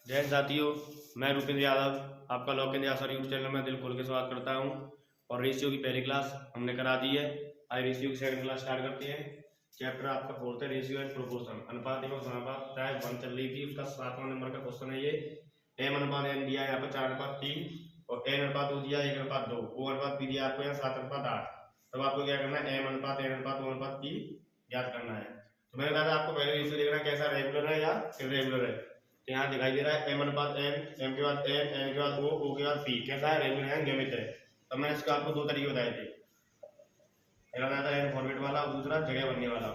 जय साथियों, मैं रुपेंद्र यादव आपका लॉ केंद्र आसर यूट्यूब चैनल में दिल खोल के स्वागत करता हूं। और रेशियो की पहली क्लास हमने करा दी है। आज रेशियो की सेकंड क्लास स्टार्ट करते हैं। चैप्टर आपका फोर्थ है, रेशियो एंड प्रोपोर्शन, अनुपात एवं समानुपात टाइप 1 चल रही थी। उसका 7वां नंबर का क्वेश्चन है ये। m अनुपात n दिया है यहाँ पर 4:3 और n अनुपात o दिया 1:2, o अनुपात p दिया आपको यहाँ 7:8। तब आपको क्या करना है, m अनुपात n अनुपात o अनुपात p ज्ञात करना है। तो मैंने कहा था आपको पहले रेशियो देखना कैसा रेगुलर है या इरेगुलर है। तो यहाँ दिखाई दे रहा है m अनुपात n, m के बाद n, n के बाद o के बाद p कैसा है, रेगुलर है, नियमित है। तब मैंने इसका आपको दो तरीके बताए थे। पहला बताया था n फॉर्मेट वाला और दूसरा जगह बनने वाला।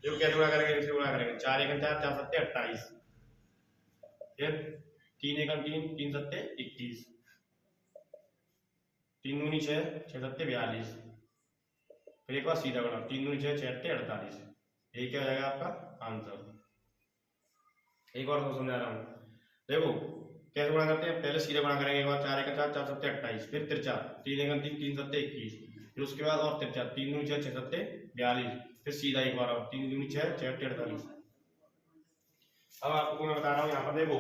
जो कैसे गुणा करेंगे, इससे गुणा करेंगे 4 × 4 4 × 7 28, फिर 3 × 3 3 × 7 21, 3 दूनी 6 6 × 7 42, फिर एक बार सीधा गुणा 3 दूनी 6 6 × 8 48। ये क्या हो जाएगा आपका आंसर। एक और समझा रहा हूँ, देखो कैसे गुणा करते हैं। पहले सीधा गुणा करेंगे, एक बार 4 × 4 4 × 7 28, फिर तिरछा 3 × 3 3 × 7 21, फिर उसके बाद और तिरछा 3 दूनी 6 6 × 7 42, फिर सीधा एक बार और 3 दूनी 6 6 × 8 48। अब आपको मैं बता रहा हूँ यहाँ पर देखो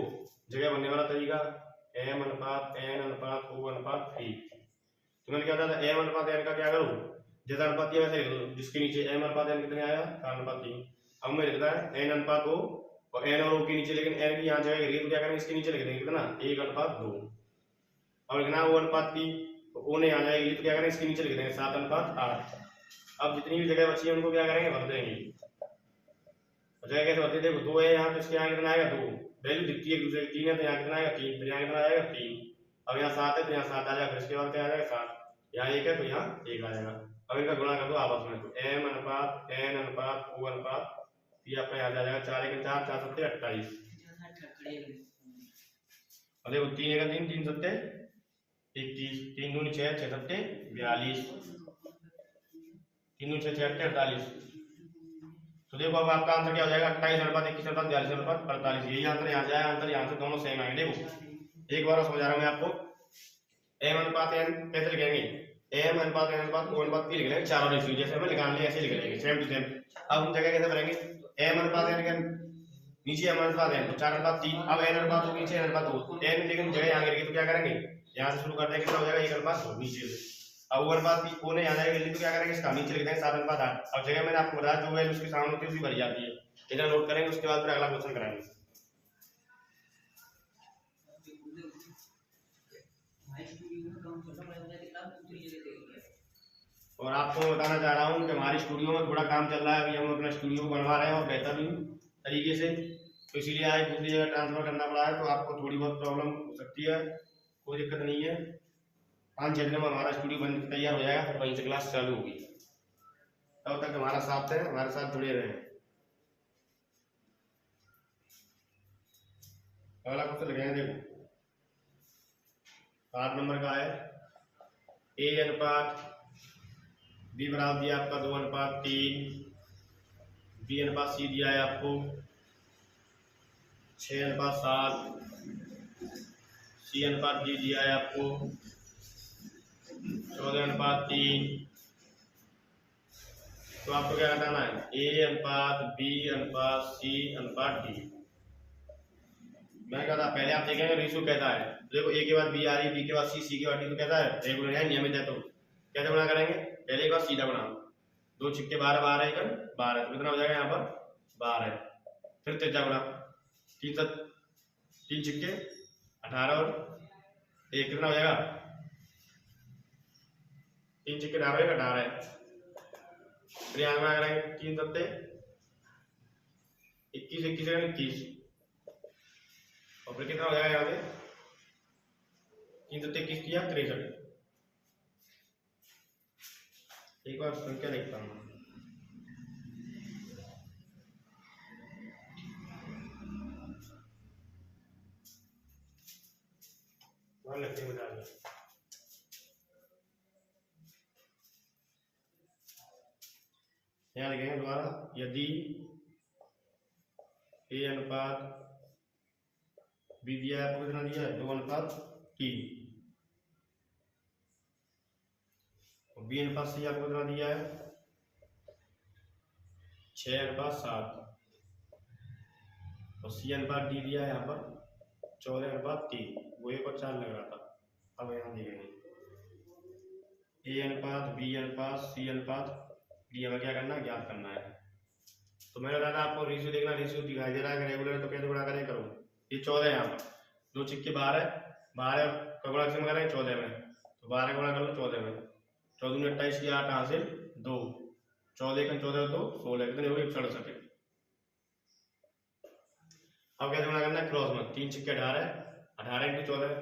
जगह बनने वाला तरीका m अनुपात n अनुपात o अनुपात p। तो मैंने क्या था m अनुपात n का क्या करूँ, जैसा अनुपात दिया वैसे लिख दो। जिसके नीचे m अनुपात n कितने आया 4:3। अब मैं लिखता है n अनुपात o और n और o के नीचे, लेकिन n की यहाँ जगह गिरी तो क्या करेंगे, इसके नीचे लिख देंगे कितना 1:2। और लिखना o अनुपात p, तो o ने यहाँ जाएगी तो क्या करेंगे, इसके नीचे लिख देंगे 7:8। अब जितनी भी जगह बची है उनको क्या करेंगे, भर देंगे। जगह कैसे भरते, देखो 2 है यहाँ तो इसके यहाँ कितना आएगा 2, वैल्यू दिखती है एक दूसरे की। 3 है तो यहाँ कितना आएगा 3, फिर यहाँ कितना आएगा 3। अब यहाँ 7 है तो यहाँ 7 आ जाएगा, फिर इसके बाद क्या आ जाएगा 7। यहाँ 1 है तो यहाँ 1 आ जाएगा। अब इनका गुणा कर दो आपस में, तो m अनुपात n अनुपात o अनुपात p आपका यहाँ आ जाएगा 4 × 4 4 × 7 28। और देखो 3 × 3 3 × 7 21, 3 दूनी 6 6 × 7 42, 3 दूनी 6 6 × 8 48। तो देखो अब आपका आंसर क्या हो जाएगा 28:21:42:48। यही आंसर यहाँ जाए, आंसर यहाँ से दोनों सेम आएंगे। देखो एक बार समझा रहा हूँ मैं आपको। m अनुपात n कैसे लिखेंगे, m अनुपात n अनुपात o अनुपात p लिख लेंगे चारों रेशियो, जैसे हमें निकालने ऐसे लिख लेंगे सेम टू सेम। अब हम जगह कैसे भरेंगे, m अनुपात n के नीचे m अनुपात n तो 4:3, अब n अनुपात o नीचे n अनुपात o n, लेकिन जगह यहाँ गिर गई तो क्या करेंगे, यहाँ से शुरू करते हैं कितना हो जाएगा 1:2 नीचे से। अब o अनुपात p o ने यहाँ जाएगा तो क्या करेंगे, इसका नीचे लिख देंगे 7:8। अब जगह मैंने आपको बताया जो वैल्यू उसके सामने होती है उसी भरी जाती है। इधर नोट करेंगे, उसके बाद फिर अगला क्वेश्चन कराएंगे। और आपको मैं बताना चाह रहा हूँ कि हमारी स्टूडियो में थोड़ा काम चल रहा है। अभी हम अपना स्टूडियो बनवा रहे हैं और बेहतरीन तरीके से, तो इसीलिए आज दूसरी जगह ट्रांसफर करना पड़ा है। तो आपको थोड़ी बहुत प्रॉब्लम हो सकती है, कोई दिक्कत नहीं है। 5-6 दिन में हमारा स्टूडियो बन तैयार हो जाएगा, फिर वहीं से क्लास चालू होगी। तब तक हमारा साथ है, हमारे साथ जुड़े रहें। अगला क्वेश्चन लगाएंगे, देखो 8 नंबर का है। a अनुपात b बराबर दिया आपका 2:3, b अनुपात c दिया है आपको 6:7, c अनुपात d दिया है आपको 14:3। तो आपको क्या बताना है, a अनुपात b अनुपात c अनुपात d। मैंने कहा था पहले आप देखेंगे रेशियो कैसा है। देखो a के बाद b आ रही है, b के बाद c, c के बाद d, तो कैसा है, रेगुलर है, नियमित है। तो कैसे गुणा करेंगे, पहले एक बार सीधा गुणा 2 छिक्के 12 12 1 12, तो कितना हो जाएगा यहाँ पर 12। फिर तिरछा गुणा 3 छिक्के 18 और 1 कितना हो जाएगा 3 छिक्के 18 18। फिर यहाँ गुणा करेंगे 3 7 21 21 और फिर कितना हो जाएगा यहाँ पे 3 7 21 किया 63। एक बार संख्या लिखता हूँ, लिखते हैं बता दो। यहाँ लिखेंगे दोबारा, यदि a अनुपात b दिया है, आपको कितना दिया है 2:3, और b अनुपात c आपको कितना दिया है 6:7, और c अनुपात d दिया है यहाँ पर 14:3, वो 1:4 लग रहा था। अब यहाँ देखेंगे ए अनुपात बी अनुपात सी अनुपात डी हमें क्या करना है, ज्ञात करना है। तो मैंने बताया था आपको रेशियो देखना, रेशियो दिखाई दे रहा है रेगुलर है तो कैसे गुणा करें, करो ये 14 यहाँ पर 2 छिक्के 12 का गुणा किसमें करें 14 में, तो 12 गुणा कर लो 14 में, 14 में 28 की 8 हासिल 2, 14 का 14 2 16 कितने हो गए 67। अब कैसे गुणा करना है, क्रॉस में 3 छिक्के 18, 18 इंटू 14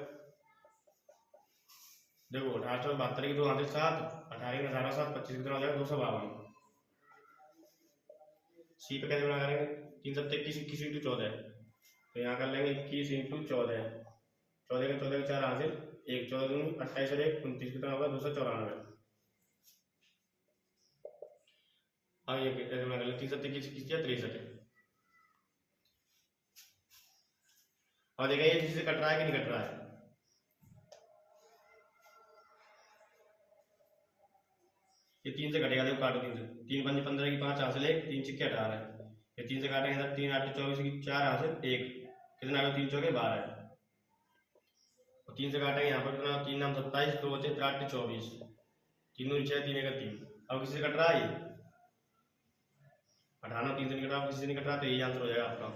देखो 18 14 72 की 2 हासिल 7, 18 में 18 7 25 कितना हो जाएगा 252। सी पे कैसे गुणा करेंगे, 3 7 21 21 इंटू 14, तो यहाँ कर लेंगे 21 इंटू 14, 14 के 14 के 4 हासिल 1, 14 दूनी 28 और 1 29 कितना होगा 294। अब ये कैसे गुणा कर ले, 3 7 21 21 63। और देखिए ये किसी से कट रहा है कि नहीं कट रहा है, ये 3 से कटेगा, देखो काटो 3 से, 3 5 15 की 5 हासिल 1, 3 छिक्के 18, ये 3 से काटेंगे इधर 3 8 24 की 4 हासिल 1, कितना आ गया 3 चौके 12, और 3 से काटेंगे यहाँ पर कितना 3 9 27 2 बचे 3 8 24, 3 दूनी 6 3 1 3। अब किसी से कट रहा है ये 18 3 से नहीं कट रहा, किसी से नहीं कट रहा, तो यही आंसर हो जाएगा आपका।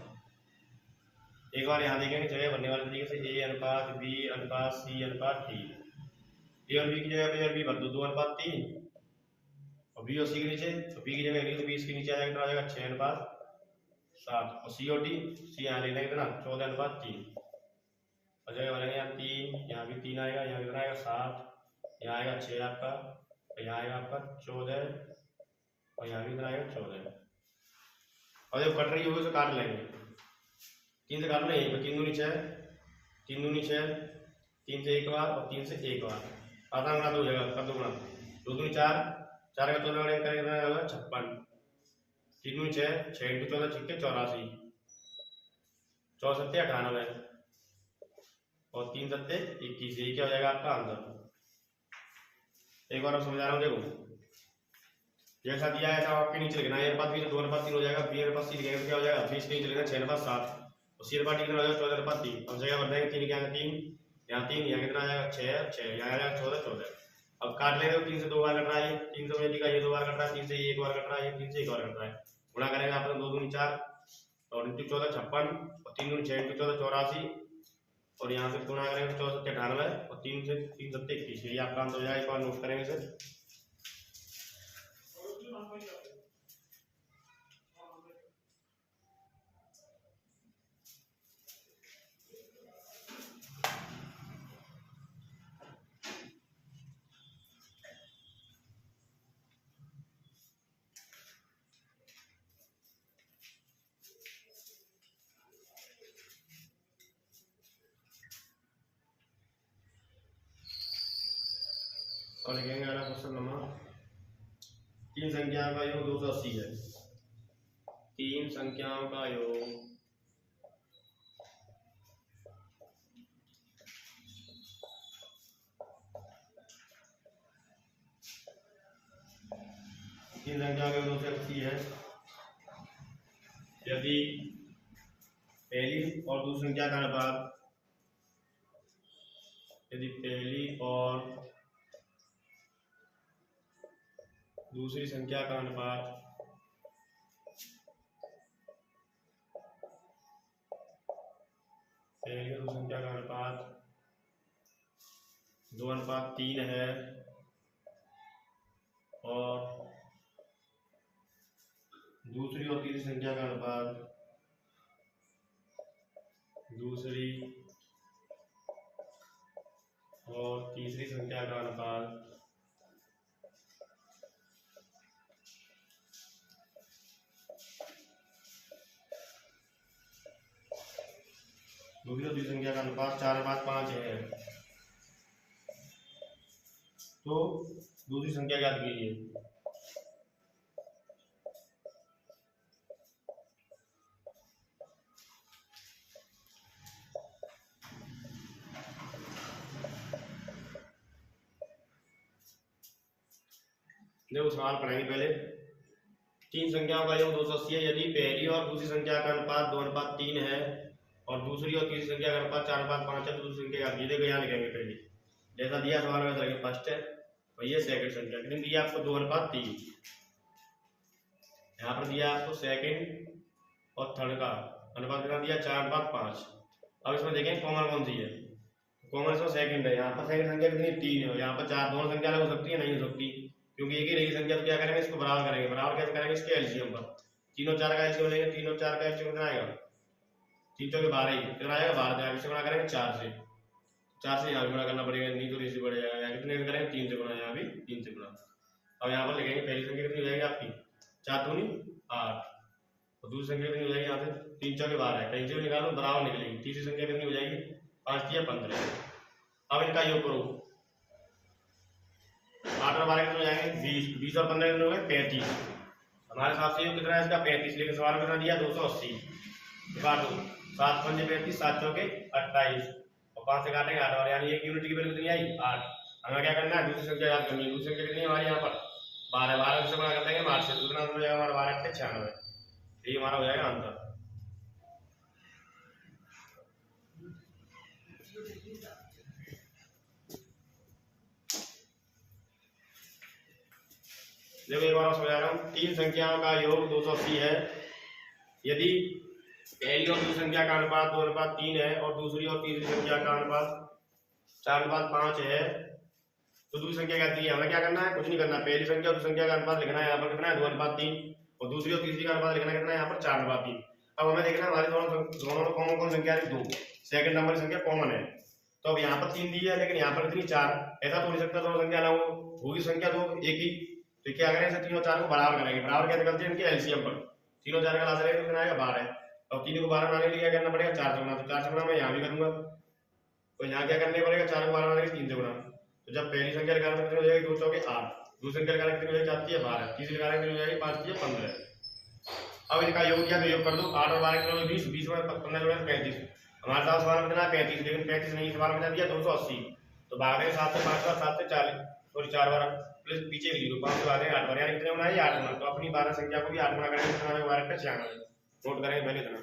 एक बार यहाँ देखेंगे जगह बनने वाले तरीके से ए अनुपात बी अनुपात सी अनुपात डी, ए और बी की जगह पे और बी भर दो 2:3, और बी और सी के नीचे तो बी की जगह ए तो बी इसके नीचे आ जाएगा, कितना आ जाएगा 6:7, और सी और डी, सी यहाँ ले लेंगे कितना 14:3, और जगह बनेंगे यहाँ 3, यहाँ भी 3 आएगा, यहाँ कितना आएगा 7, यहाँ आएगा 6 आपका, और यहाँ आएगा आपका 14, और यहाँ भी कितना आएगा 14। और जब कट रही होगी तो काट लेंगे, 3 से काट लो यहीं पर, 3 दूनी 6 3 दूनी 6, 3 से एक बार और 3 से एक बार, आधा गुणा 2 हो जाएगा, कर 2 गुणा 2 दूनी 4, 4 का 14 गुणा करेंगे कितना होगा 56, 3 दूनी 6 6 इंटू 14 छिक्के 84, 4 7 98, और 3 7 21, ये क्या हो जाएगा आपका आंसर। एक बार समझा रहा हूँ, देखो जैसा दिया है ऐसा आपके नीचे लिखना है, ए अनुपात बी तो 2:3 हो जाएगा, बी अनुपात सी लिखेंगे तो क्या हो जाएगा, इसके नीचे लिखना 6:7, और सी अनुपात डी कितना हो जाएगा 14:3, अब जगह भर देंगे 3 क्या है 3, यहाँ 3, यहाँ कितना आ जाएगा 6 6, यहाँ आ जाएगा 14 14। अब काट लेंगे तो 3 से 2 बार कट रहा है, 3 से लिखा ये 2 बार कट रहा है, 3 से ये 1 बार कट रहा है, 3 से 1 बार कट रहा है, गुणा करेंगे आप 2 दूनी 4 और इंटू 14 56, और 3 दूनी 6 इंटू 14 84, और यहाँ से गुणा करेंगे 14 7 98, और 3 से 3 7 21, ये आपका आंसर हो जाएगा। एक बार नोट करेंगे इसे, और लिखेंगे अगला क्वेश्चन नंबर 3 संख्याओं का योग 280 है, 3 संख्याओं का योग 280 है, यदि पहली और दूसरी संख्या का अनुपात, यदि पहली और दूसरी संख्या का अनुपात पहली और दूसरी संख्या का अनुपात 2:3 है, और दूसरी और तीसरी संख्या का अनुपात दूसरी और तीसरी संख्या का अनुपात दूसरी और तीसरी संख्या का अनुपात 4:5 है, तो दूसरी संख्या ज्ञात कीजिए। देखो सवाल पढ़ेंगे पहले, 3 संख्याओं का योग 280 है, यदि पहली और दूसरी संख्या का अनुपात 2:3 है, और दूसरी और तीसरी संख्या का अनुपात 4:5 है, तो दूसरी संख्या ये देखो यहाँ लिखेंगे पहले जैसा दिया सवाल में लिखेंगे फर्स्ट है और ये सेकंड संख्या। कितनी दिया आपको 2:3, यहाँ पर दिया आपको सेकंड और थर्ड का अनुपात कितना दिया 4:5। अब इसमें देखें कॉमन कौन सी है, कॉमन इसमें सेकंड है। यहाँ पर सेकंड संख्या कितनी 3 है, यहाँ पर 4, दोनों संख्या अलग हो सकती है नहीं हो सकती क्योंकि एक ही रहेगी संख्या। तो क्या करेंगे इसको बराबर करेंगे, बराबर कैसे करेंगे इसके एलसीएम पर 3 और 4 का एलसीएम लेंगे, 3 और 4 का एलसीएम कितना आएगा 3 चौके 12 ही कितना आएगा 12, इससे गुणा करेंगे 4 से, 4 से यहाँ भी गुणा करना पड़ेगा नहीं तो इससे बढ़ जाएगा। यहाँ कितने से करेंगे 3 से गुणा, यहाँ भी 3 से गुणा। अब यहाँ पर लिखेंगे पहली संख्या कितनी हो जाएगी आपकी 4 दूनी 8 और दूसरी संख्या कितनी हो जाएगी यहाँ से 3 चौके 12 कहीं से भी निकालो बराबर निकलेगी। तीसरी संख्या कितनी हो जाएगी 5 या 15। अब इनका योग करो 8 और 12 कितने हो जाएंगे 20, 20 और 15 कितने हो गए 35। हमारे हिसाब से योग कितना है इसका 35, लेकिन सवाल में कितना दिया 280। काटो 7 पंजे 35, 7 चौके 28 और 5 से काटेंगे 8 और यानी एक यूनिट की वैल्यू कितनी आई 8। हमें क्या करना है दूसरी संख्या याद करनी है। दूसरी संख्या कितनी है हमारे यहाँ पर 12, 12 से गुणा कर देंगे 8 से, कितना हो जाएगा हमारा 12 के 96। ये हमारा हो जाएगा आंसर। देखो एक बार समझा रहा हूँ, 3 संख्याओं का योग 280 है। यदि पहली और दूसरी संख्या का अनुपात 2:3 है और दूसरी और तीसरी संख्या का अनुपात 4:5 है तो दूसरी संख्या कहती है। हमें क्या करना है कुछ नहीं करना, पहली संख्या और दूसरी संख्या का अनुपात लिखना है यहाँ पर कितना है 2:3 और दूसरी और तीसरी का अनुपात लिखना कितना है यहाँ पर 4:3। अब हमें देखना है हमारे दोनों में कॉमन कौन संख्या है 2, सेकंड नंबर की संख्या कॉमन है। तो अब यहाँ पर 3 दी है लेकिन यहाँ पर कितनी 4, ऐसा तो नहीं सकता दोनों संख्या अलग होगी संख्या 2 एक ही। तो क्या करें इसे 3 और 4 को बराबर करेंगे, बराबर कैसे करते हैं इनके एलसीएम पर 3 और 4 का लासा लेंगे तो कितना आएगा 12 और 3 को 12 बनाने के लिए क्या करना पड़ेगा 4 से गुणा। तो 4 से गुणा मैं यहाँ भी करूंगा तो यहाँ क्या करने पड़ेगा 4 को 12 बनाने के 3 से गुणा। तो जब पहली संख्या लगाना कितनी हो जाएगी 2 चौके 8, दूसरी संख्या लगाना कितनी हो जाती है 12, तीसरी लगाना कितनी हो जाएगी 5 या 15। अब इनका योग किया तो योग कर दो 8 और 12 कितने 20, 20 में 15 जोड़े 35। हमारे साथ सवाल में कितना 35 लेकिन 35 नहीं, सवाल में दिया 280 तो भाग देंगे 7 से 5 बार 7 से 40 सॉरी 4 बार प्लस पीछे लिख दो 5 से भाग देंगे 8 बार यानी कितने गुना है 8 गुना। तो अपनी 12 संख्या को भी 8 गुना करेंगे कितना आएगा 12 का 96। नोट करेंगे पहले इतना।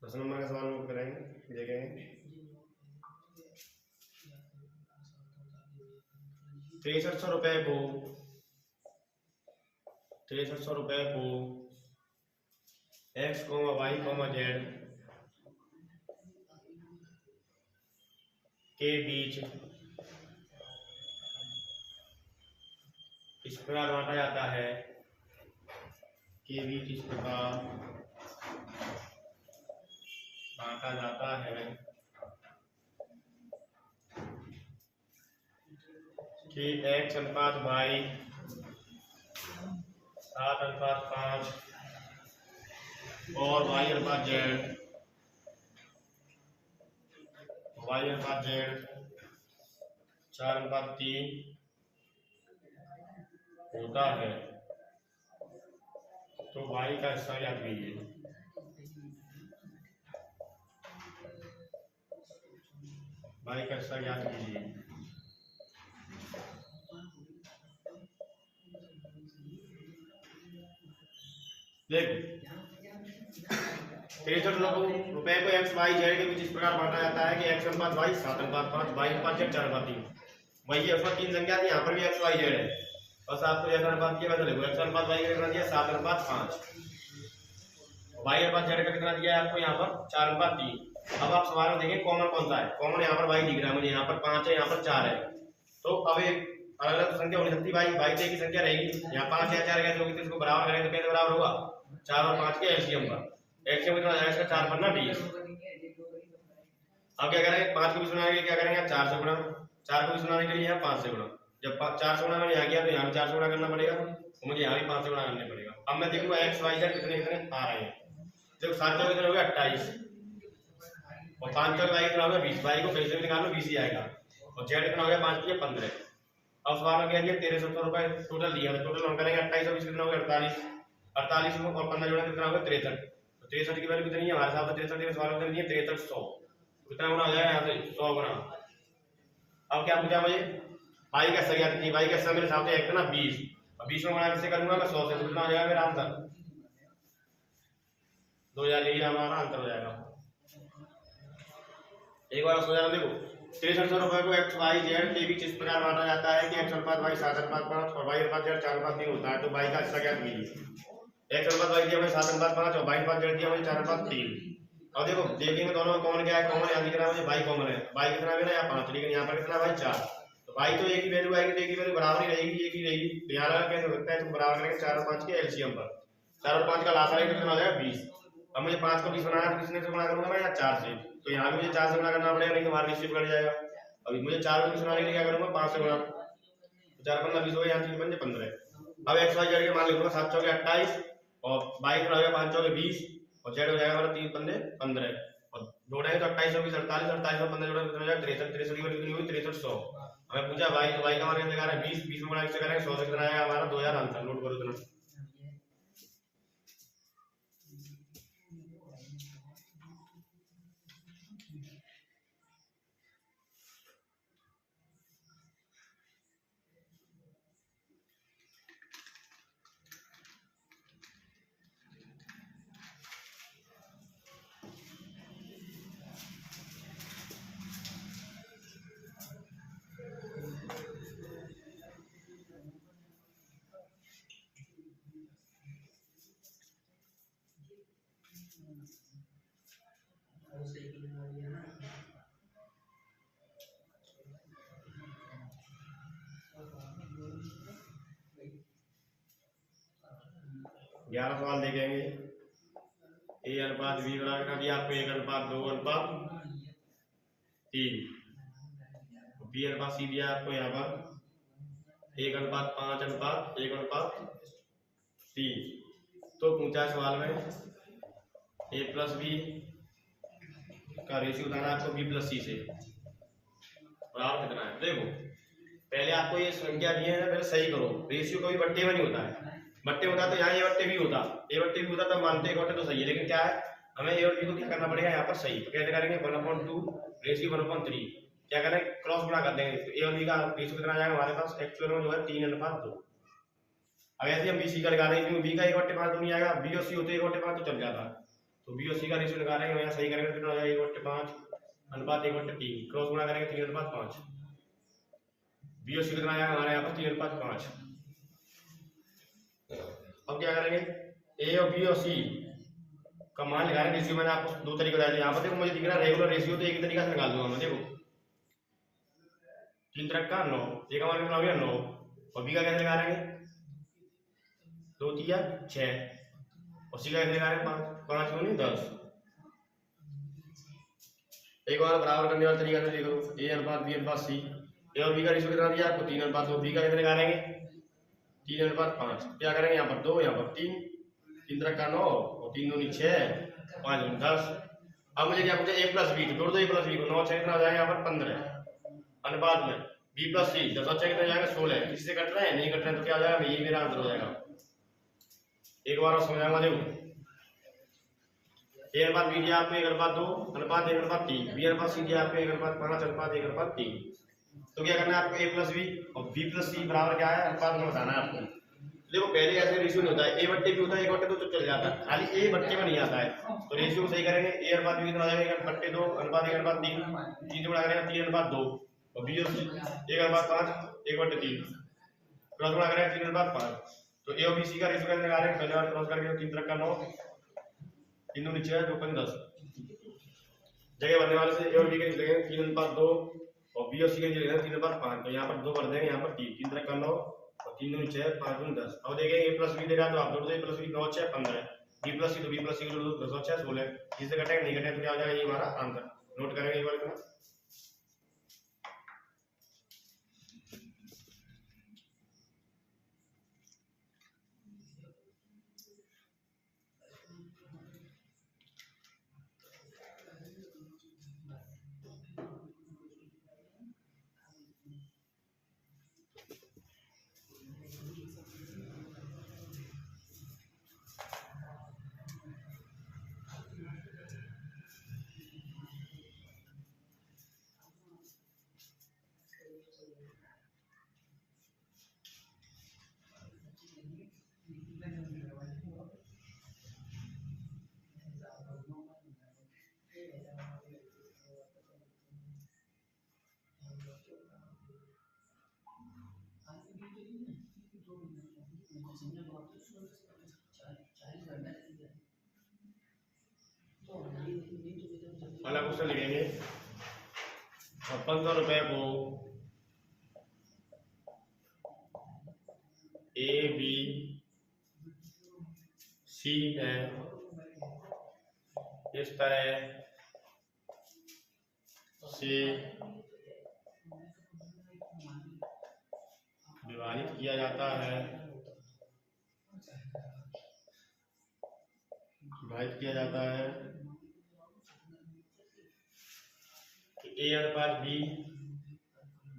दस नंबर का सवाल नोट करेंगे देखेंगे 6300 रुपए को 6300 रुपए को x, y, z के बीच इस प्रकार बांटा जाता है के बीच इस प्रकार बांटा जाता है कि x अनुपात y 7:5 और y अनुपात z 4:3 होता है। तो y का हिस्सा याद कीजिए। y का हिस्सा याद कीजिए। देखो 6300 रुपए को x, y, z के बीच इस प्रकार बांटा जाता है कि x अनुपात y 7:5, y अनुपात z 4:3। वही उसमें 3 संख्या थी, यहाँ पर भी x, y, z है। बस आपको जैसा अनुपात किया वैसा लिखो। x अनुपात y का कितना दिया 7:5, y अनुपात z का कितना दिया है आपको यहाँ पर 4:3। अब आप सवाल में देखें कॉमन कौन सा है, कॉमन यहाँ पर y दिख रहा है मुझे, यहाँ पर 5 है यहाँ पर 4 है। तो अब एक अलग अलग संख्या हो नहीं सकती, y तो एक ही संख्या रहेगी। यहाँ 5 या 4 कैसे होगी, तो इसको बराबर करें तो कैसे बराबर होगा 4 और 5 के एलसीएम का। एलसीएम कितना आएगा इसका 4 पर ना 20। अब क्या करेंगे 5 को भी सुनाने के लिए क्या करेंगे 4 से गुणा, 4 को भी सुनाने के लिए यहाँ 5 से गुणा। जब 4 से गुणा मैंने यहाँ किया तो यहाँ भी 4 से गुणा करना पड़ेगा, तो मुझे यहाँ भी 5 से गुणा करना पड़ेगा। अब मैं देखूंगा एक्स वाई जेड कितने कितने आ रहे हैं। देखो 7 चौके कितने हो गए 28 और 5 चौके वाई कितना हो गया 20। वाई को कहीं से भी निकालो 20 ही आएगा और जेड कितना हो गया 5 के 15। अब सवाल में क्या दिया 1300 रुपए टोटल दिया है। टोटल हम करेंगे 28 और 20 कितना हो गया 48। 48 में और 15 जोड़ेंगे कितना हो गया 63। तो 63 की वैल्यू कितनी है हमारे साथ 63 के सवाल में कितनी है 6300। कितना गुना हो जाएगा यहाँ से 100 गुना। अब क्या पूछा मुझे वाई का सही आती है। वाई का मेरे हिसाब से एक ना 20 और 20 में गुणा किससे करूंगा मैं 100 से। कितना हो जाएगा मेरा आंसर 2000। यही हमारा आंसर हो जाएगा। एक बार समझा देखो 6300 रुपए को एक्स वाई जेड के बीच इस प्रकार बांटा जाता है कि एक्स अनुपात वाई 7:5 और वाई अनुपात जेड 4:3 होता है। तो वाई का हिस्सा क्या कीजिए एक्स अनुपात वाई दिया हमें 7:5 और वाई अनुपात जेड दिया हमें 4:3। अब देखो देखेंगे दोनों में कॉमन क्या है। कॉमन यहाँ दिख रहा है मुझे वाई कॉमन है। वाई कितना है यहाँ 5 लेकिन यहाँ पर कितना भाई 4। तो वाई तो एक ही वैल्यू आएगी तो एक ही वैल्यू बराबर ही रहेगी एक ही रहेगी। तो यहाँ लगा कैसे हो सकता है तो बराबर करेंगे 4 और 5 के एलसीएम पर। 4 और 5 का लासा लेंगे कितना हो जाएगा 20। अब मुझे 5 को 20 बनाना है तो किसने से गुणा करूंगा मैं या 4 से। तो यहाँ भी मुझे 4 से गुणा करना पड़ेगा नहीं तो हमारा रेशियो बढ़ जाएगा। अभी मुझे 4 को 20 बनाने के लिए क्या करूंगा 5 से गुणा। तो 4 15 20 हो गया यहाँ 3 बन 15। अब एक्स वाई जेड के मान लिखूंगा 7 चौके 28 और वाई कितना हो गया 5 चौके 20 और जेड हो जाएगा हमारा 3 पंजे 15 और जोड़ेंगे तो 28 और 20 48 48 और 15 जोड़ेंगे कितना हो जाएगा 63। 63 की वैल्यू कितनी हुई 6300। हमें पूछा वाई तो वाई का मान लगा रहा है 20 20 में गुणा किससे करेंगे 100 से कितना आएगा हमारा 2000 आंसर। नोट करो इतना। ग्यारह सवाल देखेंगे। ए अनुपात बी बराबर कर दिया आपको 1 अनुपात 2 अनुपात 3। बी अनुपात सी दिया आपको यहाँ पर 1 अनुपात 5 अनुपात 1 अनुपात 3। तो पूछा सवाल में ए प्लस बी का रेशियो बताना आपको बी प्लस सी से बराबर कितना है। देखो पहले आपको ये संख्या दी है पहले सही करो। रेशियो कभी बट्टे में नहीं होता है। बट्टे होता तो यहाँ ए बट्टे भी होता तो मानते एक बट्टे तो सही है। लेकिन क्या है हमें ए और बी को क्या करना पड़ेगा यहाँ पर सही। तो कैसे करेंगे 1/2 रेशियो 1/3 क्या करें क्रॉस गुणा कर देंगे। तो ए और बी का रेशियो कितना आ जाएगा हमारे पास एक्चुअल में जो है 3:2। अब ऐसे हम बी सी का लगा देंगे क्योंकि बी का 1/5 तो नहीं आएगा। बी और सी होते 1/5 तो चल जाता। तो बी और सी का रेशियो लगा देंगे यहाँ सही करेंगे कितना हो जाएगा 1/5 अनुपात 1/3 क्रॉस गुणा करेंगे 3:5। बी और सी कितना आएगा हमारे यहाँ पर 3:5। अब क्या करेंगे ए और बी और सी का मान लगाने रेशियो मैंने आपको दो तरीके बताए थे। यहाँ पर देखो मुझे दिख रहा है रेगुलर रेशियो तो एक ही तरीका से निकाल दूंगा मैं। देखो 3 3 का 9 ए का मान कितना हो गया 9 और बी का कैसे लगा लेंगे 2 3 6 और सी का कैसे लगा लेंगे 5 5 2 10। एक बार बराबर करने वाला तरीका से देखो ए अनुपात बी अनुपात सी। ए और बी का रेशियो कितना दिया आपको 3:2। बी का कैसे लगा लेंगे 3:5। क्या करेंगे यहाँ पर 2 यहाँ पर 3 3 3 का 9 और 3 2 6 5 2 10। अब मुझे क्या पूछा ए प्लस बी जोड़ दो। ए प्लस बी को 9 6 कितना हो जाएगा यहाँ पर 15 अनुपात में बी प्लस सी 10 6 कितना जाएगा 16। इससे कट रहा है नहीं कट रहा है तो क्या हो जाएगा ये मेरा आंसर हो जाएगा। एक बार और समझाऊंगा देखो ए अनुपात बी दिया आपको 1:2 अनुपात 1:3 बी अनुपात सी दिया आपको 1:5 अनुपात 1:3। तो क्या करना है आपको ए प्लस बी और बी प्लस सी बराबर क्या है अनुपात में बताना है आपको। देखो पहले ऐसे रेशियो नहीं होता है। ए बट्टे भी होता है 1/2 तो चल जाता है खाली ए बट्टे में नहीं आता है। तो रेशियो को सही करेंगे ए अनुपात बी कितना हो जाएगा 1/2 अनुपात 1/3 3 गुणा करेंगे 3:2 और बी और सी 1:5 1/3 क्रॉस गुणा करेंगे 3:5। तो ए और बी सी का रेशियो कैसे लगा रहे हैं पहले बार क्रॉस करके 3 3 का 9 3 2 6 2 5 10 जगह भरने वाले से ए और बी के लिखेंगे 3:2 और बी और सी के लिखेंगे 3:5। तो यहाँ पर 2 कर देंगे यहाँ पर 3 3 3 का 9 और 3 2 6 5 2 10। अब देखेंगे ए प्लस बी दे रहा है तो आप जोड़ दो। ए प्लस बी 9 6 15 बी प्लस सी तो बी प्लस सी जोड़ दो 10 6 16। इससे कटेगा नहीं कटेगा तो क्या हो जाएगा ये हमारा आंसर। नोट करेंगे एक बार इतना। पहला क्वेश्चन लिखेंगे 5600 रुपए को ए बी सी है इस तरह से विभाजित किया जाता है, कि ए अनुपात बी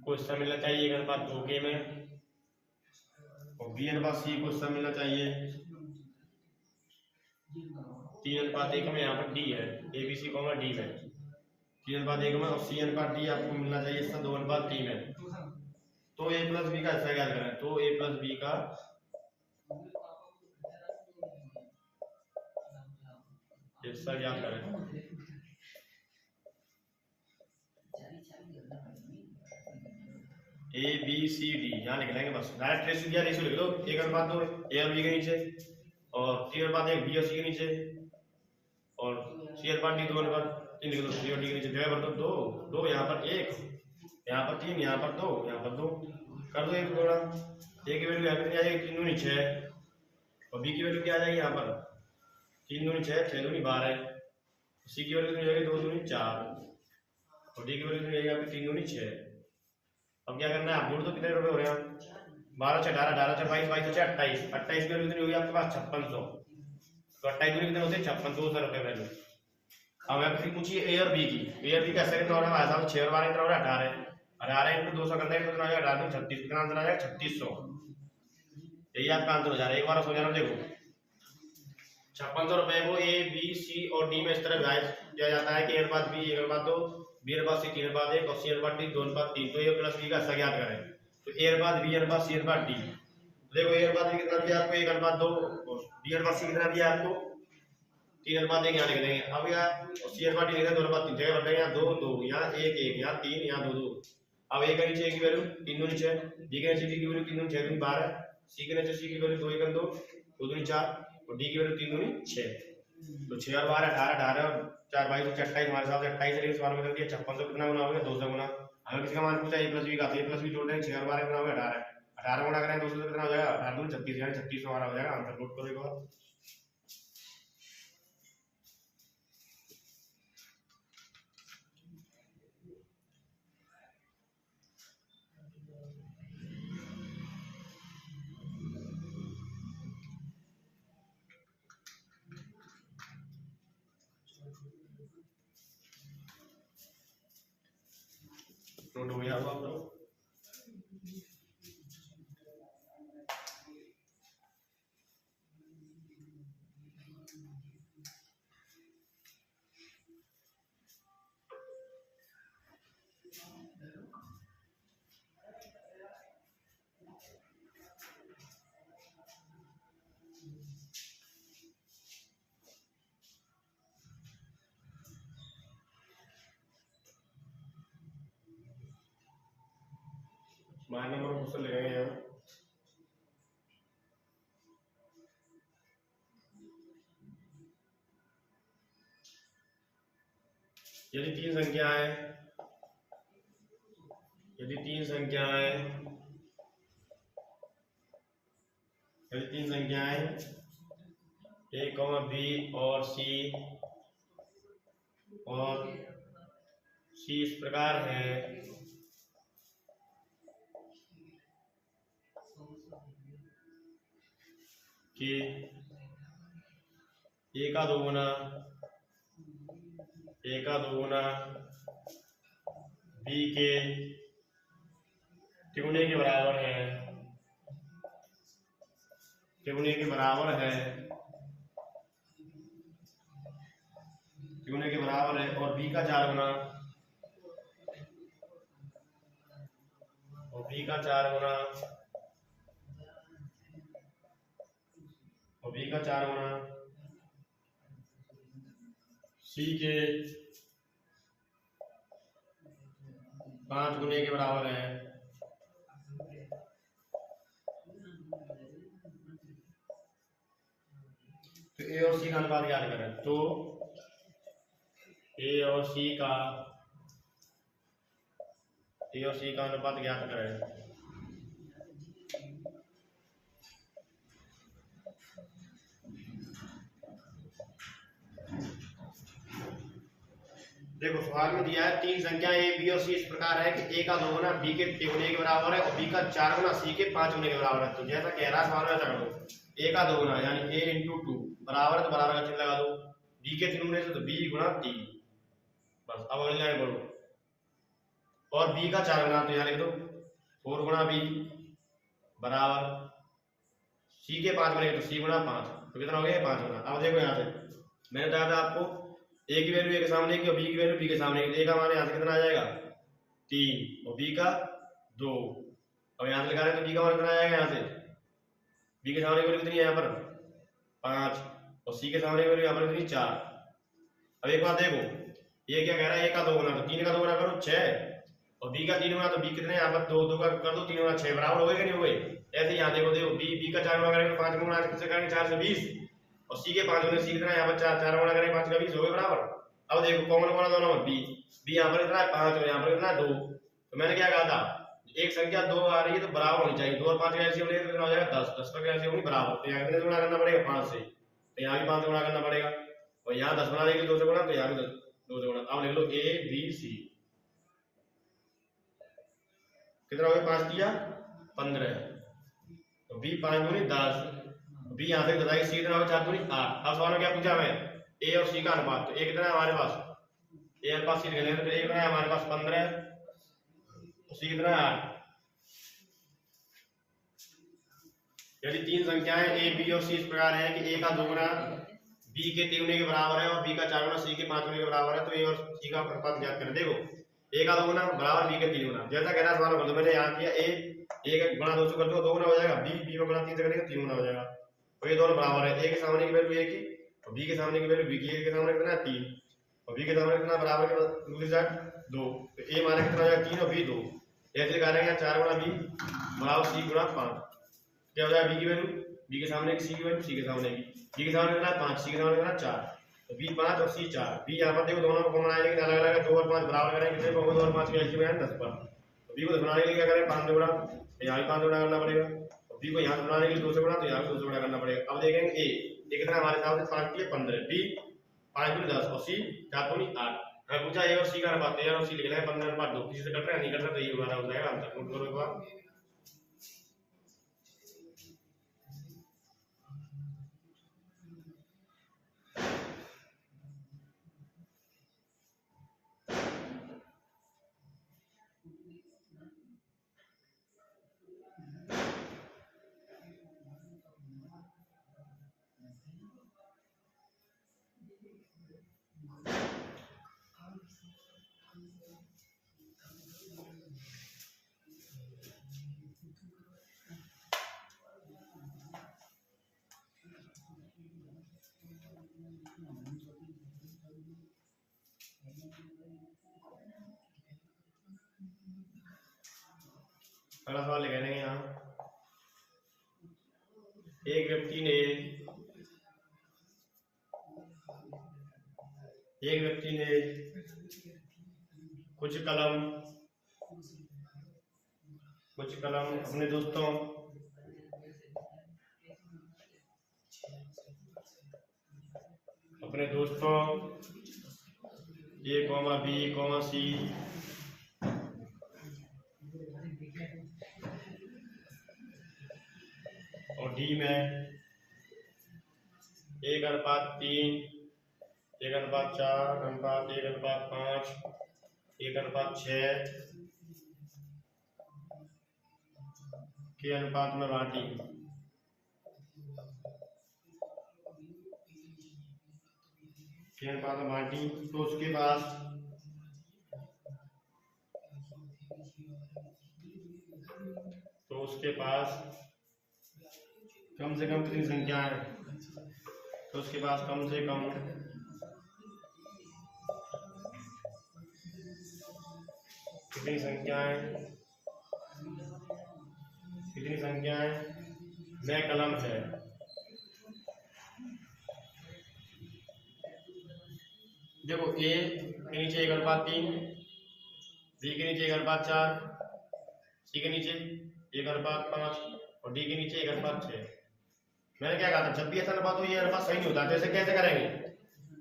को हिस्सा मिलना चाहिए 1:2 के में, और बी अनुपात सी को हिस्सा मिलना चाहिए 3:1 में। यहाँ पर डी है, A B C comma D में 3:1 में, और सी अनुपात डी आपको मिलना चाहिए इसका 2:3 में। तो ए प्लस बी का हिस्सा ज्ञात करें, तो ए प्लस बी का हिस्सा ज्ञात करें। ए बी सी डी यहाँ लिख लेंगे, बस डायरेक्ट रेशियो लिख लो 1:2 ए और बी के नीचे, और 3:1 बी और सी के नीचे, और सी अनुपात डी 2:3 लिख लो, सी और डी के नीचे जगह पर तो 2 यहाँ पर 1, यहाँ पर 3, यहाँ पर 2, यहाँ पर 2 कर दो। एक थोड़ा ए की वैल्यू यहाँ पे आ जाएगी 3 दूनी 6, और बी की वैल्यू क्या आ जाएगी यहाँ पर 3 दूनी 6, 6 दूनी 12, सी की वैल्यू जाएगी 2 दूनी 4, और डी की वैल्यू जाएगी यहाँ पे 3 दूनी 6। अब क्या करना है, आप जोड़ दो, कितने रुपए हो रहे हैं 12 6 18, 18 6 22, 22 6 28, 28 की वैल्यू कितनी होगी आपके पास 5600, तो 28 दूनी कितने होते हैं 5600 रुपए वैल्यू। अब आप फिर पूछिए ए और बी की, ए और बी का कितना हो रहा है भाई साहब 6 और 12 कितना हो रहा है 18, 18 इंटू 200 करते हैं कितना आ जाएगा 18 36, कितना आंसर आ जाएगा 3600। यही आपका आंसर हो जा रहा है। एक बार समझाना, देखो 5600 रुपए को ए बी सी और डी में इस तरह विभाजित किया जाता है कि ए अनुपात बी 1:2, बी अनुपात सी 3:1, और सी अनुपात डी 2:3। तो ए प्लस बी का हिस्सा ज्ञात करें, तो ए अनुपात बी अनुपात सी अनुपात डी। देखो ए अनुपात बी कितना दिया आपको 1:2, बी अनुपात सी कितना दिया आपको 3:1 यहाँ लिख देंगे। अब यार सी अनुपात डी लिख देंगे 2:3, जगह पर देंगे यहाँ 2 2, यहाँ 1 1, यहाँ 3, यहाँ 2 2। अब ए के नीचे ए की वैल्यू 3 दूनी 6, बी के नीचे डी की वैल्यू 3 दूनी 6 दूनी 12, सी के नीचे सी की वैल्यू 2 1 2, 2 दूनी 4, और डी की वैल्यू 3 दूनी 6। तो 6 और 12 18, 18 और 4 22 28, हमारे साथ 28 से इस बार में कर दिया 5600 कितना गुना हो गया 200 गुना। हमें किसका मान पूछा ए प्लस बी का, तो ए प्लस बी जोड़ देंगे 6 और 12 कितना हो गया 18, 18 गुना करें 200 कितना हो जाएगा 18 दूनी 36, यानी 3600 हमारा हो जाएगा आंसर। नोट करो एक बार। नोट हो गया आप लोग। मान नंबर क्वेश्चन लगाएंगे यहाँ। यदि तीन संख्याएं ए कॉमा बी और सी इस प्रकार है कि ए का 2 गुना बी के तिगुने के बराबर है, तिगुने के बराबर है, और बी का 4 गुना, और बी का 4 गुना सी के 5 गुने के बराबर है। ए और सी का अनुपात ज्ञात करें, तो ए और सी का अनुपात ज्ञात करें। देखो सवाल में दिया है तीन संख्या ए बी और सी इस प्रकार है कि ए का 2 गुना बी के 3 गुने के बराबर है और बी का 4 गुना सी के 5 गुने के बराबर है। तो जैसा कह रहा है सवाल में ऐसा कर दो, ए का 2 गुना यानी ए इंटू 2 बराबर है, तो बराबर का चिन्ह लगा दो, बी के 3 गुने से तो बी गुना 3, बस। अब अगली लाइन पढ़ो, और बी का 4 गुना तो यहाँ लिख दो 4 गुना बी बराबर सी के 5 गुने तो सी गुना 5, तो कितना हो गया 5 गुना। अब देखो यहाँ से मैंने बताया था आपको ए की वैल्यू ए के सामने की और बी की वैल्यू बी के सामने की, ए का मान यहाँ से कितना आ जाएगा 3 और बी का 2। अब यहाँ से लिखा रहे तो बी का मान कितना आएगा, यहाँ से बी के सामने की वैल्यू कितनी है यहाँ पर 5 और सी के सामने की वैल्यू यहाँ पर कितनी 4। अब एक बात देखो, ये क्या कह रहा है ए का 2 गुना, तो 3 का 2 गुना करो 6 और बी का 3 गुना, तो बी कितने यहाँ पर 2 का कर दो 3 गुना 6 बराबर हो गए कि नहीं हो गए। ऐसे यहाँ देखो बी का 4 गुना करेंगे 5 गुना किससे करेंगे 4 से 20 और सी के 5 गुना सी कितना यहाँ पर 4 गुना करेंगे 5 का 20 हो गए बराबर। अब देखो कॉमन कौन दोनों में बी यहाँ पर कितना है 5 और यहाँ पर कितना है 2। तो मैंने क्या कहा था एक संख्या 2 आ रही है तो बराबर होनी चाहिए, 2 और 5 का एलसीएम लेंगे तो कितना हो जाएगा 10, 10 का एलसीएम होगी बराबर, तो यहाँ कितने से गुणा करना पड़ेगा 5 से, तो यहाँ भी 5 से गुणा करना पड़ेगा और यहाँ 10 बना देंगे 2 से गुणा, तो यहाँ भी 2 से गुणा। अब लिख लो ए बी सी कितना हो गया 5 दिया 15, तो बी 5 दूनी 10, बी यहाँ से बताइए सी कितना होगा 4 दूनी 8। अब सवाल में क्या पूछा हमें ए और सी का अनुपात, तो ए कितना है हमारे पास ए अनुपात सी लिख लेंगे, तो ए कितना है हमारे पास 15 और सी कितना है 8। यदि तीन संख्याएं ए बी और सी इस प्रकार है कि ए का 2 गुना बी के 3 गुने के बराबर है और बी का 4 गुना सी के 5 गुने के बराबर है, तो ए और सी का अनुपात ज्ञात करें। देखो ए का 2 गुना बराबर बी के 3 गुना, जैसा कहना सवाल कर दो, मैंने यहाँ किया ए का गुणा 2 से कर दो 2 गुना हो जाएगा, बी में गुणा 3 से करेंगे 3 गुना हो जाएगा, तो ये दोनों बराबर है। ए के सामने की वैल्यू 1 और बी के सामने की वैल्यू बी की, ए के सामने कितना है 3 और बी के सामने कितना बराबर के दूसरी साइड 2, तो ए माने कितना हो जाएगा 3 और बी 2। ऐसे लिखा रहेगा 4 गुना बी बराबर सी गुना 5, क्या हो जाएगा बी की वैल्यू बी के सामने की सी की वैल्यू सी के सामने की, बी के सामने कितना 5 सी के सामने कितना 4, तो बी 5 और सी 4। बी यहाँ पर देखो दोनों को कॉमन आए लेकिन अलग अलग है, 2 और 5 बराबर करेंगे कितने को 2 और 5 का एलसीएम है 10 पर, तो बी को बनाने के लिए क्या करें 5 से गुणा, तो यहाँ भी 5 से गुणा करना पड़ेगा, और बी को यहाँ से बनाने के लिए 2 से गुणा, तो यहाँ भी 2 से गुणा करना पड़ेगा। अब देखेंगे ए कितना हमारे हिसाब से 5 की 15, बी 5 दूनी 10 और सी 4 दूनी 8। हमें पूछा ए और सी का अनुपात, ए और सी लिख लें 15/2, किसी से कट रहा है नहीं कट रहा, तो ये हमारा हो जाएगा आंसर। नोट करो एक बार। अगला सवाल लिख लेंगे यहाँ, एक व्यक्ति ने कुछ कलम अपने दोस्तों ए कॉमा बी कॉमा सी और डी में 1:3, 1:4, 1:5, 1:6 के अनुपात में बांटी, तो उसके पास कम से कम कितनी संख्या है, तो उसके पास कम से कम कितनी संख्याएं में कलम है, देखो ए के नीचे 1/3, बी के नीचे 1/4, सी के नीचे 1/5 और डी के नीचे 1/6। मैंने क्या कहा था, जब भी ऐसा अनुपात हो ये अनुपात सही नहीं होता, तो ऐसे कैसे करेंगे?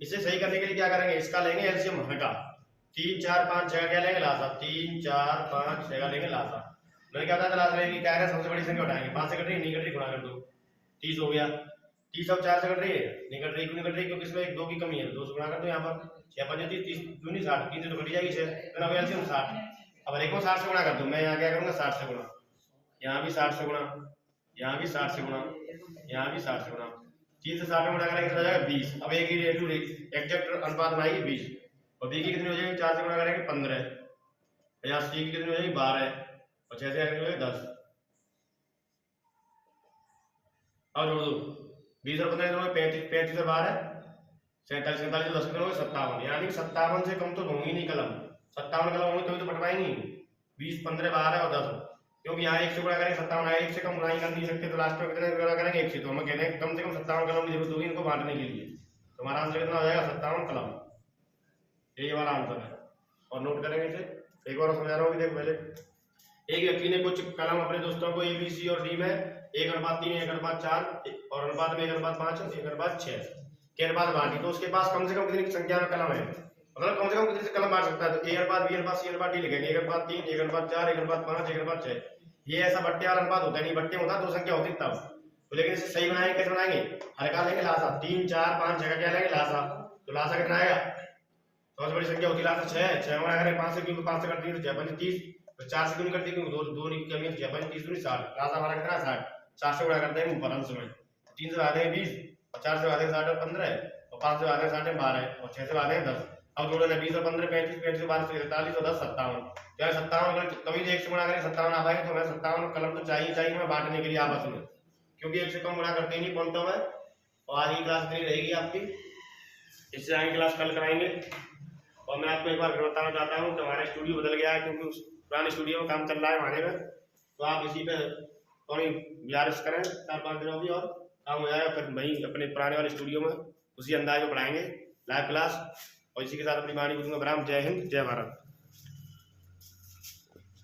इसे सही करने के लिए क्या करेंगे, इसका लेंगे एलसीएम का 3 4 5 जगह क्या लेंगे लासा, 3 4 5 जगह लेंगे लासा। मैंने क्या बताया था लासा लेंगे, क्या है सबसे बड़ी संख्या उठाएंगे, 5 से कट रही है नहीं कट रही गुणा कर दो, 30 हो गया। 30 अब 4 से कट रही है नहीं कट रही, क्यों नहीं कट रही, क्योंकि इसमें 1 2 की कमी है, 2 से गुणा कर दो, यहाँ पर 6 5 30 दूनी 60, 3 से तो कट जाएगी 6, तो अब एलसीएम 60। अब एक को 60 से गुणा कर दो, मैं यहाँ क्या करूंगा 60 से गुणा, यहाँ भी 60 से गुणा, यहाँ भी 60 से गुणा, यहाँ भी 60 से गुणा, 3 से 60 में गुणा करेंगे तो हो जाएगा 20। अब एक ही एग्जैक्ट अनुपात बनाएगी 20, और बी की कितनी हो जाएगी, 4 से गुणा करेंगे 15, यहाँ सी की कितनी हो जाएगी 12 और 6 से कितनी हो जाएगी 10। अब जोड़ दो 20 और 15 कितने 35, 35 और 12 47, 47 10 कितने हो गए 57, यानी 57 से कम तो होंगी नहीं कलम, 57 कलम होंगी तो पटवाएंगी 20 15 12 और 10, क्योंकि यहाँ 1 से गुणा करेंगे 57 आया, 1 से कम गुणा ही कर नहीं सकते, तो लास्ट में कितने गुणा करेंगे 1 से, तो हम कह रहे हैं कम से कम 57 कलम की जरूरत होगी इनको बांटने के लिए, तो हमारा आंसर कितना हो जाएगा 57 कलम, यही हमारा आंसर है। और नोट करेंगे इसे, एक बार समझा रहा हूँ। देखो पहले एक व्यक्ति ने कुछ कलम अपने दोस्तों को ए बी सी और डी में 1/3 1/4 और अनुपात में 1/5 1/6 के अनुपात बांटी, तो उसके पास कम से कम कितनी संख्या में कलम है, मतलब कम से कम कितने से कलम बांट सकता है, तो A/B/C/D लिखेंगे 1/3 1/4 1/5 1/6। ये ऐसा बट्टे वाला अनुपात होता है, नहीं बट्टे होता दो संख्या होती तब तो, लेकिन इसे सही बनाएंगे कैसे बनाएंगे, हर का लेंगे लासा, 3 4 5 जगह क्या लेंगे लासा, तो लासा कितना आएगा, सबसे बड़ी संख्या होती है लासा 6, 6 में अगर 5 से क्योंकि 5 से कट दी तो 6 5 30, तो 4 से क्यों नहीं कटती क्योंकि 2 की कमी है, 6 5 30 नहीं 60, लासा हमारा कितना है 60, 4 से गुणा करते हैं ऊपर अंश में, 3 से आते हैं 20 और 4 से आते हैं 60 और 15 और 5 से आते हैं 60 12 और 6 से आते हैं 10। अब जोड़ना 20 और 15 35 35 12 43 और 10 57, क्या 57 कभी 1 से गुणा करें 57 आ पाएंगे, तो हमें 57 कलम तो चाहिए हमें बांटने के लिए आपस में, क्योंकि 1 से कम गुणा करते ही नहीं पॉइंटों में। और आज की क्लास इतनी रहेगी आपकी, इससे आगे क्लास कल कराएंगे। और मैं आपको एक बार बताना चाहता हूँ कि हमारा स्टूडियो बदल गया है, क्योंकि उस पुराने स्टूडियो में काम चल रहा है हमारे में, तो आप इसी पे थोड़ी गुजारिश करें 4-5 दिनों की और काम हो जाएगा, फिर वहीं अपने पुराने वाले स्टूडियो में उसी अंदाज में पढ़ाएंगे लाइव क्लास। और इसी के साथ अपनी वाणी को दूंगा विराम। जय हिंद जय भारत।